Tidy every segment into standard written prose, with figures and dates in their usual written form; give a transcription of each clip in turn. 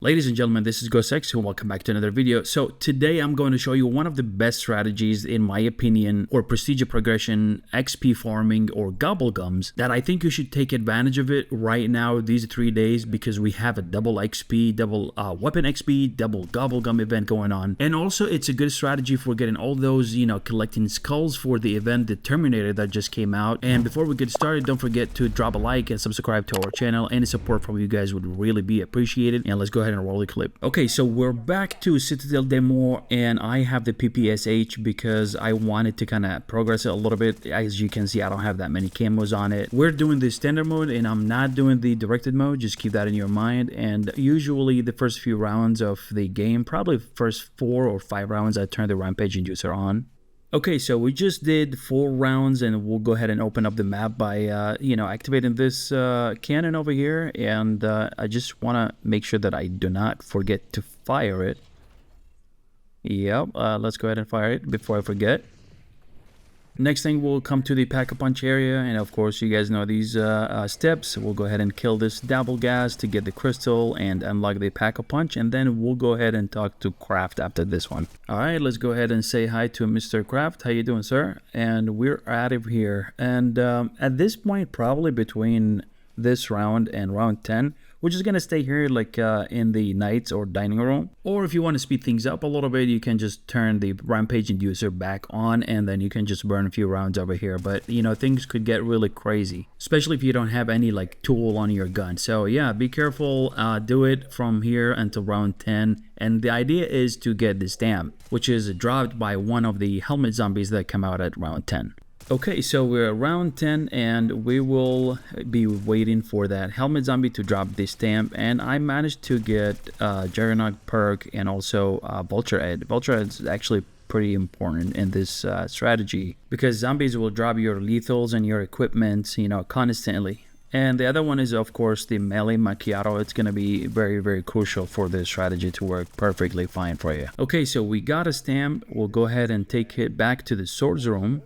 Ladies and gentlemen, this is ghostx and welcome back to another video. So today I'm going to show you one of the best strategies in my opinion for prestige progression, XP farming, or gobblegums that I think you should take advantage of it right now these 3 days because we have a double XP, double weapon XP, double gobblegum event going on. And also it's a good strategy for getting all those, collecting skulls for the event, the Terminator that just came out. And before we get started, don't forget to drop a like and subscribe to our channel. Any support from you guys would really be appreciated. And let's go ahead and roll the clip. Okay, so we're back to Citadel demo and I have the PPSH because I wanted to kind of progress it a little bit. As you can see, I don't have that many camos on it. We're doing the standard mode and I'm not doing the directed mode. Just keep that in your mind. And usually the first few rounds of the game, probably first 4 or 5 rounds, I turn the rampage inducer on. Okay, so we just did 4 rounds and we'll go ahead and open up the map by, activating this cannon over here. And I just want to make sure that I do not forget to fire it. Yep, let's go ahead and fire it before I forget. Next thing, we'll come to the pack-a-punch area, and of course you guys know these steps. We'll go ahead and kill this double gas to get the crystal and unlock the pack-a-punch, and then we'll go ahead and talk to Craft after this one. Alright, let's go ahead and say hi to Mr. Craft. How you doing, sir? And we're out of here. And at this point, probably between this round and round 10, we're just gonna stay here like in the knights or dining room. Or if you want to speed things up a little bit, you can just turn the rampage inducer back on and then you can just burn a few rounds over here. But things could get really crazy, especially if you don't have any like tool on your gun. So yeah, be careful. Do it from here until round 10. And the idea is to get this stamp, which is dropped by one of the helmet zombies that come out at round 10. Okay, so we're around 10 and we will be waiting for that helmet zombie to drop the stamp, and I managed to get Juggernaut perk and also Vulture Ed. Vulture Ed is actually pretty important in this strategy because zombies will drop your lethals and your equipment, constantly. And the other one is of course the melee macchiato. It's going to be very, very crucial for this strategy to work perfectly fine for you. Okay, so we got a stamp. We'll go ahead and take it back to the swords room.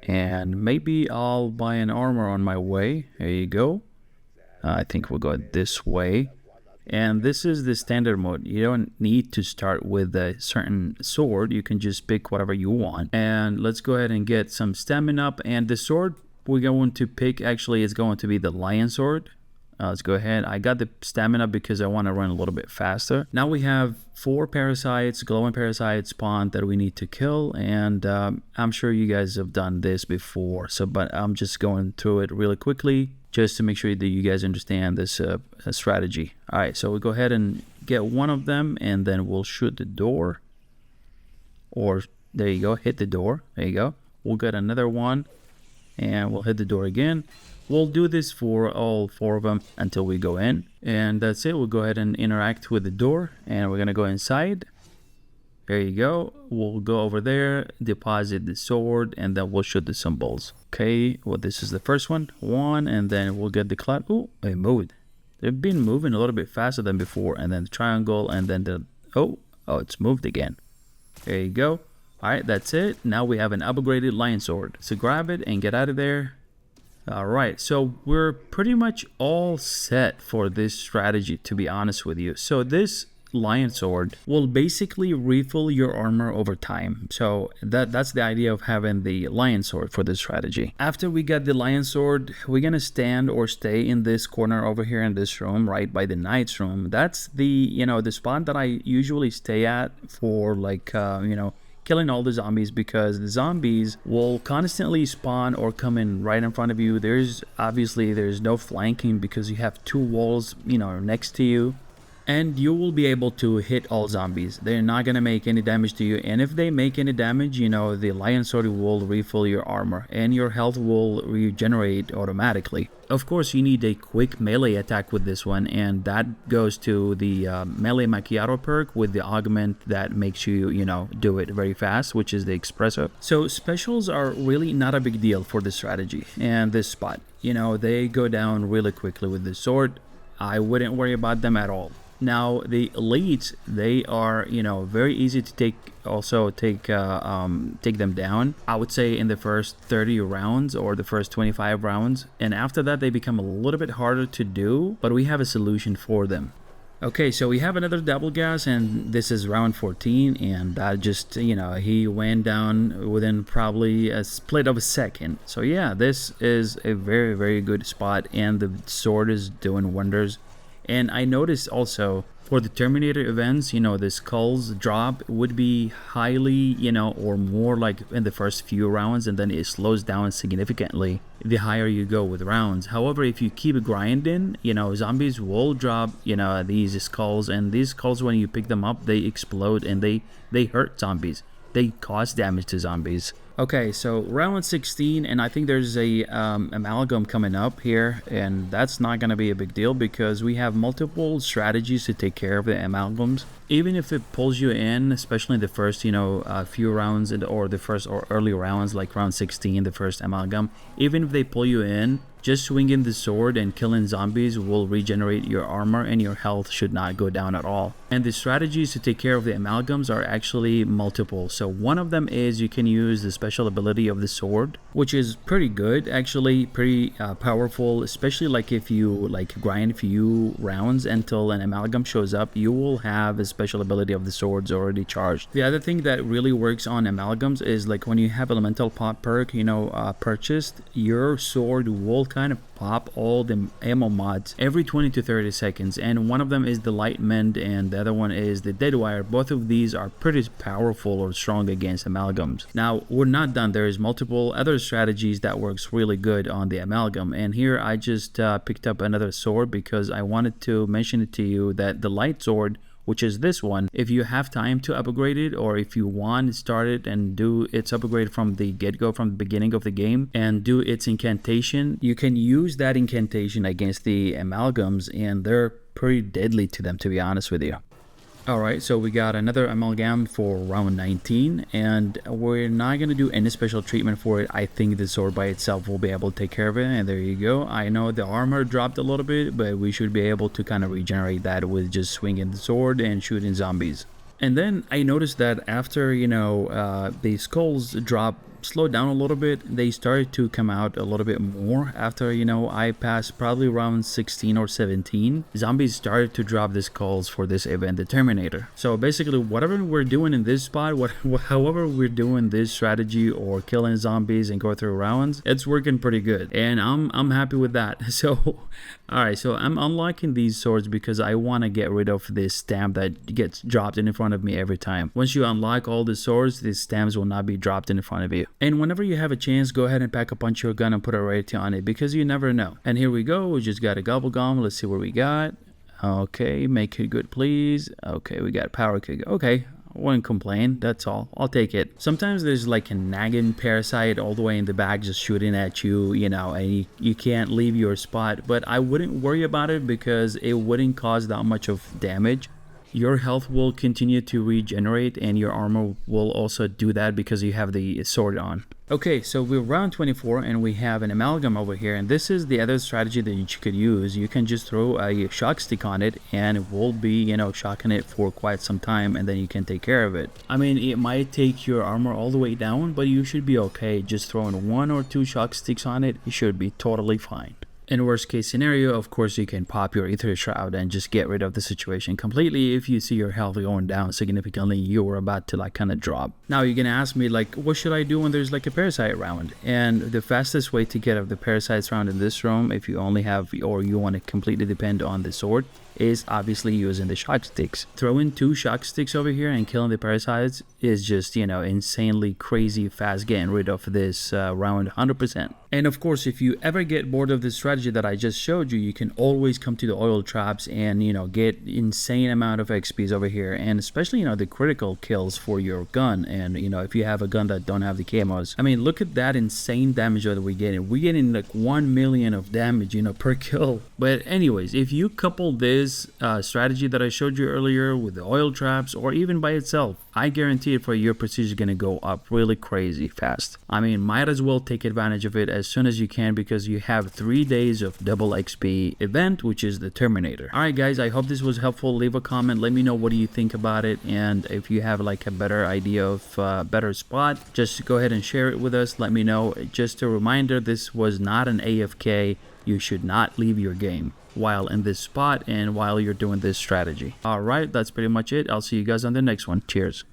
And maybe I'll buy an armor on my way. There you go. I think we'll go this way. And this is the standard mode. You don't need to start with a certain sword. You can just pick whatever you want. And let's go ahead and get some stamina up. And the sword we're going to pick actually is going to be the lion sword. Let's go ahead. I got the stamina because I want to run a little bit faster. Now we have 4 parasites, glowing parasites spawned that we need to kill, and I'm sure you guys have done this before. But I'm just going through it really quickly just to make sure that you guys understand this strategy. All right, so we'll go ahead and get one of them, and then we'll shoot the door. Or there you go, hit the door. There you go. We'll get another one, and we'll hit the door again. We'll do this for all 4 of them until we go in. And that's it. We'll go ahead and interact with the door. And we're going to go inside. There you go. We'll go over there, deposit the sword, and then we'll shoot the symbols. Okay, well, this is the first one. And then we'll get the cloud. Oh, it moved. They've been moving a little bit faster than before. And then the triangle, and then the... Oh, it's moved again. There you go. All right, that's it. Now we have an upgraded lion sword. So grab it and get out of there. Alright, so we're pretty much all set for this strategy, to be honest with you. So this lion sword will basically refill your armor over time. So that's the idea of having the lion sword for this strategy. After we get the lion sword, we're gonna stand or stay in this corner over here in this room, right by the knight's room. That's the the spot that I usually stay at for like killing all the zombies, because the zombies will constantly spawn or come in right in front of you. There's no flanking because you have 2 walls next to you, and you will be able to hit all zombies. They're not gonna make any damage to you, and if they make any damage, the lion sword will refill your armor and your health will regenerate automatically. Of course, you need a quick melee attack with this one, and that goes to the melee macchiato perk with the augment that makes you do it very fast, which is the espresso. So specials are really not a big deal for this strategy and this spot. They go down really quickly with the sword. I wouldn't worry about them at all. Now the elites, they are very easy to take them down. I would say in the first 30 rounds or the first 25 rounds, and after that they become a little bit harder to do, but we have a solution for them. Okay, so we have another double gas, and this is round 14, and that just, he went down within probably a split of a second. So yeah, this is a very, very good spot, and the sword is doing wonders. And I noticed also for the Terminator events, the skulls drop would be highly, or more like in the first few rounds, and then it slows down significantly the higher you go with rounds. However, if you keep grinding, zombies will drop, these skulls, and these skulls, when you pick them up, they explode and they hurt zombies. They cause damage to zombies. Okay, so round 16, and I think there's a amalgam coming up here, and that's not going to be a big deal because we have multiple strategies to take care of the amalgams. Even if it pulls you in, especially in the first, few rounds, or the first or early rounds, like round 16, the first amalgam, even if they pull you in, just swinging the sword and killing zombies will regenerate your armor, and your health should not go down at all. And the strategies to take care of the amalgams are actually multiple. So one of them is you can use the special ability of the sword, which is pretty good, actually pretty powerful, especially like if you grind a few rounds until an amalgam shows up, you will have a special ability of the swords already charged. The other thing that really works on amalgams is like when you have elemental pop perk, purchased, your sword will kind of pop all the ammo mods every 20 to 30 seconds, and one of them is the light mend and the other one is the dead wire. Both of these are pretty powerful or strong against amalgams. Now we're not done. There is multiple other strategies that works really good on the amalgam, and here I just picked up another sword because I wanted to mention it to you that the light sword, which is this one, if you have time to upgrade it, or if you want to start it and do its upgrade from the get-go, from the beginning of the game, and do its incantation, you can use that incantation against the amalgams, and they're pretty deadly to them, to be honest with you. Alright, so we got another amalgam for round 19, and we're not going to do any special treatment for it. I think the sword by itself will be able to take care of it, and there you go. I know the armor dropped a little bit, but we should be able to kind of regenerate that with just swinging the sword and shooting zombies. And then I noticed that after, the skulls slowed down a little bit, they started to come out a little bit more after, I passed probably around 16 or 17. Zombies started to drop the skulls for this event, the Terminator. So basically, whatever we're doing in this spot, however we're doing this strategy or killing zombies and go through rounds, it's working pretty good, and I'm happy with that. So alright, so I'm unlocking these swords because I want to get rid of this stamp that gets dropped in front of me every time. Once you unlock all the swords, these stamps will not be dropped in front of you. And whenever you have a chance, go ahead and pack a punch your gun and put a rarity on it because you never know. And here we go, we just got a gobble gum. Let's see what we got. Okay, make it good please. Okay, we got power kick. Okay, I wouldn't complain, that's all. I'll take it. Sometimes there's like a nagging parasite all the way in the back just shooting at you, and you can't leave your spot, but I wouldn't worry about it because it wouldn't cause that much of damage. Your health will continue to regenerate, and your armor will also do that because you have the sword on. Okay, so we're round 24 and we have an amalgam over here, and this is the other strategy that you could use. You can just throw a shock stick on it and it will be, shocking it for quite some time, and then you can take care of it. I mean, it might take your armor all the way down, but you should be okay. Just throwing 1 or 2 shock sticks on it, you should be totally fine. In worst case scenario, of course, you can pop your ether shroud and just get rid of the situation completely. If you see your health going down significantly, you're about to kind of drop. Now you're gonna ask me what should I do when there's a parasite round? And the fastest way to get out of the parasites round in this room, if you only have, or you want to completely depend on the sword, is obviously using the shock sticks. Throwing 2 shock sticks over here and killing the parasites is just, insanely crazy fast getting rid of this round 100%. And of course, if you ever get bored of the strategy that I just showed you, you can always come to the oil traps and, get insane amount of XPs over here, and especially, the critical kills for your gun. And, if you have a gun that don't have the camos, I mean, look at that insane damage that we're getting. We're getting 1 million of damage, per kill. But anyways, if you couple this strategy that I showed you earlier with the oil traps, or even by itself, I guarantee it for your prestige is going to go up really crazy fast. I mean, might as well take advantage of it as soon as you can because you have 3 days of double XP event, which is the Terminator. Alright guys, I hope this was helpful. Leave a comment, let me know what do you think about it, and if you have a better idea of a better spot, just go ahead and share it with us. Let me know. Just a reminder, this was not an AFK. You should not leave your game. while in this spot and while you're doing this strategy. All right, that's pretty much it. I'll see you guys on the next one. Cheers.